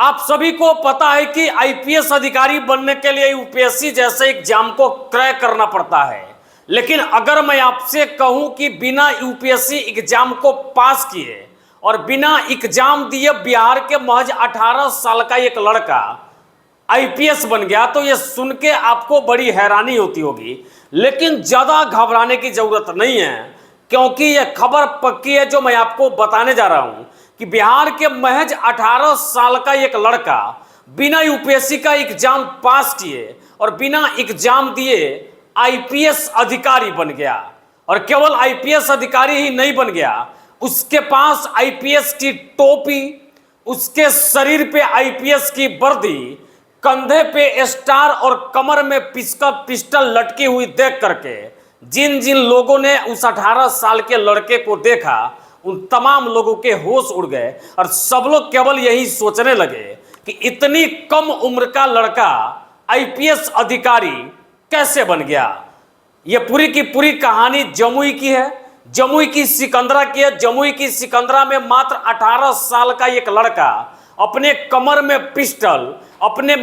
आप सभी को पता है कि आईपीएस अधिकारी बनने के लिए यूपीएससी जैसे एग्जाम को क्रैक करना पड़ता है। लेकिन अगर मैं आपसे कहूं कि बिना यूपीएससी एग्जाम को पास किए और बिना एग्जाम दिए बिहार के महज 18 साल का एक लड़का आईपीएस बन गया, तो यह सुन के आपको बड़ी हैरानी होती होगी। लेकिन ज़्यादा घबराने की ज़रूरत नहीं है, क्योंकि यह खबर पक्की है जो मैं आपको बताने जा रहा हूं कि बिहार के महज 18 साल का एक लड़का बिना यूपीएससी का एग्जाम पास किए और बिना एग्जाम दिए आईपीएस अधिकारी बन गया। और केवल आईपीएस अधिकारी ही नहीं बन गया, उसके पास आईपीएस की टोपी, उसके शरीर पे आईपीएस की वर्दी, कंधे पे स्टार और कमर में पिस्टल लटकी हुई देख करके जिन जिन लोगों ने उस 18 साल के लड़के को देखा उन तमाम लोगों के होश उड़ गए और सब लोग केवल यही सोचने लगे कि इतनी कम उम्र का लड़का आईपीएस अधिकारी कैसे बन गया। यह पूरी की पूरी कहानी जमुई की है, जमुई की सिकंदरा की है। जमुई की सिकंदरा में मात्र 18 साल का एक लड़का अपने कमर में पिस्टल, अपने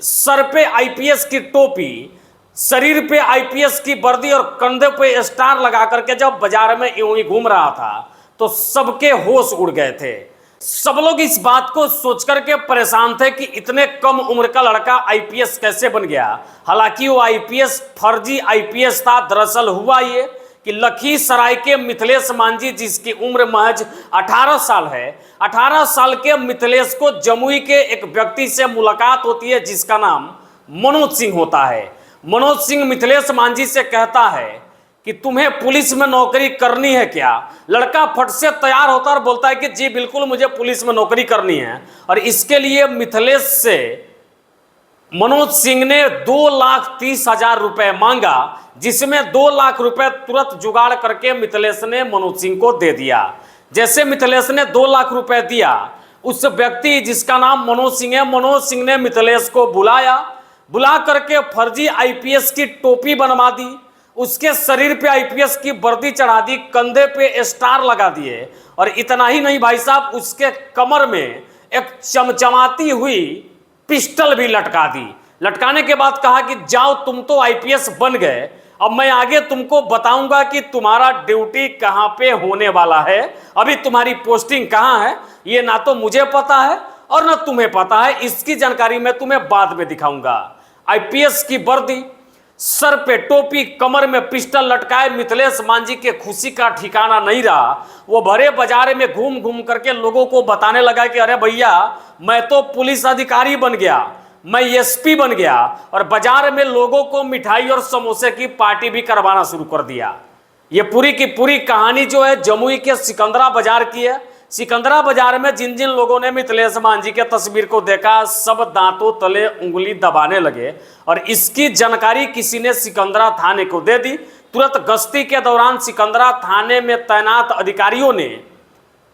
सर पे आईपीएस की टोपी, शरीर पे आईपीएस की वर्दी और कंधे पे स्टार लगा करके जब बाजार में यूं ही घूम रहा था तो सबके होश उड़ गए थे। सब लोग इस बात को सोच करके परेशान थे कि इतने कम उम्र का लड़का आईपीएस कैसे बन गया। हालांकि वो आईपीएस फर्जी आईपीएस था। दरअसल हुआ ये कि लखीसराय के मिथिलेश मांझी, जिसकी उम्र महज 18 साल है, 18 साल के मिथिलेश को जमुई के एक व्यक्ति से मुलाकात होती है जिसका नाम मनोज सिंह होता है। मनोज सिंह मिथिलेश मांझी से कहता है कि तुम्हें पुलिस में नौकरी करनी है क्या। लड़का फट से तैयार होता और बोलता है कि जी बिल्कुल मुझे पुलिस में नौकरी करनी है। और इसके लिए मिथिलेश से मनोज सिंह ने 2,30,000 रुपए मांगा, जिसमें 2 लाख रुपए तुरंत जुगाड़ करके मिथिलेश ने मनोज सिंह को दे दिया। जैसे मिथिलेश ने 2 लाख रुपए दिया, उस व्यक्ति जिसका नाम मनोज सिंह है, मनोज सिंह ने मिथिलेश को बुला करके फर्जी आईपीएस की टोपी बनवा दी, उसके शरीर पे आईपीएस की वर्दी चढ़ा दी, कंधे पे स्टार लगा दिए। और इतना ही नहीं भाई साहब, उसके कमर में एक चमचमाती हुई पिस्टल भी लटका दी। लटकाने के बाद कहा कि जाओ तुम तो आईपीएस बन गए, अब मैं आगे तुमको बताऊंगा कि तुम्हारा ड्यूटी कहां पे होने वाला है, अभी तुम्हारी पोस्टिंग कहां है ये ना तो मुझे पता है और ना तुम्हें पता है। इसकी जानकारी मैं तुम्हें बाद में दिखाऊंगा। आईपीएस की वर्दी, सर पे टोपी, कमर में पिस्टल लटकाए मिथिलेश मांझी के खुशी का ठिकाना नहीं रहा। वो भरे बाजार में घूम घूम करके लोगों को बताने लगा कि अरे भैया मैं तो पुलिस अधिकारी बन गया, मैं एसपी बन गया। और बाजार में लोगों को मिठाई और समोसे की पार्टी भी करवाना शुरू कर दिया। ये पूरी की पूरी कहानी जो है जमुई के सिकंदरा बाजार की है। सिकंदरा बाजार में जिन जिन लोगों ने मिथिलेश मांझी के तस्वीर को देखा सब दांतों तले उंगली दबाने लगे और इसकी जानकारी किसी ने सिकंदरा थाने को दे दी। तुरंत गश्ती के दौरान सिकंदरा थाने में तैनात अधिकारियों ने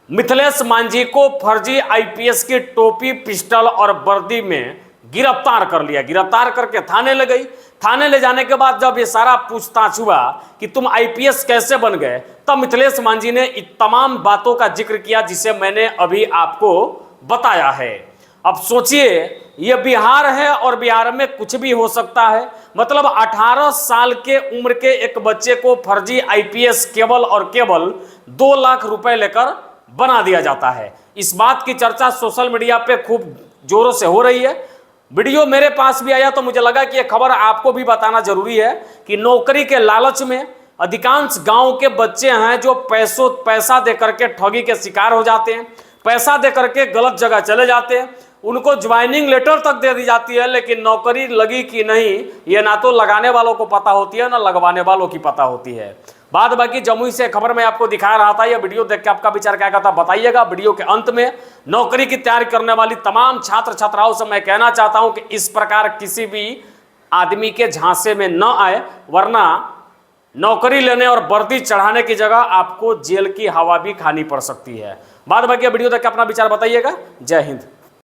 मिथिलेश मांझी को फर्जी आईपीएस की टोपी, पिस्टल और वर्दी में गिरफ्तार कर लिया। गिरफ्तार करके थाने ले गई। थाने ले जाने के बाद जब ये सारा पूछताछ हुआ कि तुम आईपीएस कैसे बन गए, तब मिथिलेश मांझी ने इन तमाम बातों का जिक्र किया जिसे मैंने अभी आपको बताया है। अब सोचिए, ये बिहार है और बिहार में कुछ भी हो सकता है। मतलब 18 साल के उम्र के एक बच्चे को फर्जी आईपीएस केवल और केवल 2 लाख रुपए लेकर बना दिया जाता है। इस बात की चर्चा सोशल मीडिया पे खूब जोरों से हो रही है। वीडियो मेरे पास भी आया तो मुझे लगा कि यह खबर आपको भी बताना जरूरी है कि नौकरी के लालच में अधिकांश गांव के बच्चे हैं जो पैसा दे करके ठगी के शिकार हो जाते हैं, पैसा दे करके गलत जगह चले जाते हैं। उनको ज्वाइनिंग लेटर तक दे दी जाती है, लेकिन नौकरी लगी कि नहीं ये ना तो लगाने वालों को पता होती है ना लगवाने वालों की पता होती है। बाद बाकी जमुई से खबर मैं आपको दिखा रहा था। यह वीडियो देख के आपका विचार क्या कहता बताइएगा। वीडियो के अंत में नौकरी की तैयारी करने वाली तमाम छात्र छात्राओं से मैं कहना चाहता हूं कि इस प्रकार किसी भी आदमी के झांसे में न आए, वरना नौकरी लेने और वर्दी चढ़ाने की जगह आपको जेल की हवा भी खानी पड़ सकती है। बाद बाकी वीडियो देख के अपना विचार बताइएगा। जय हिंद।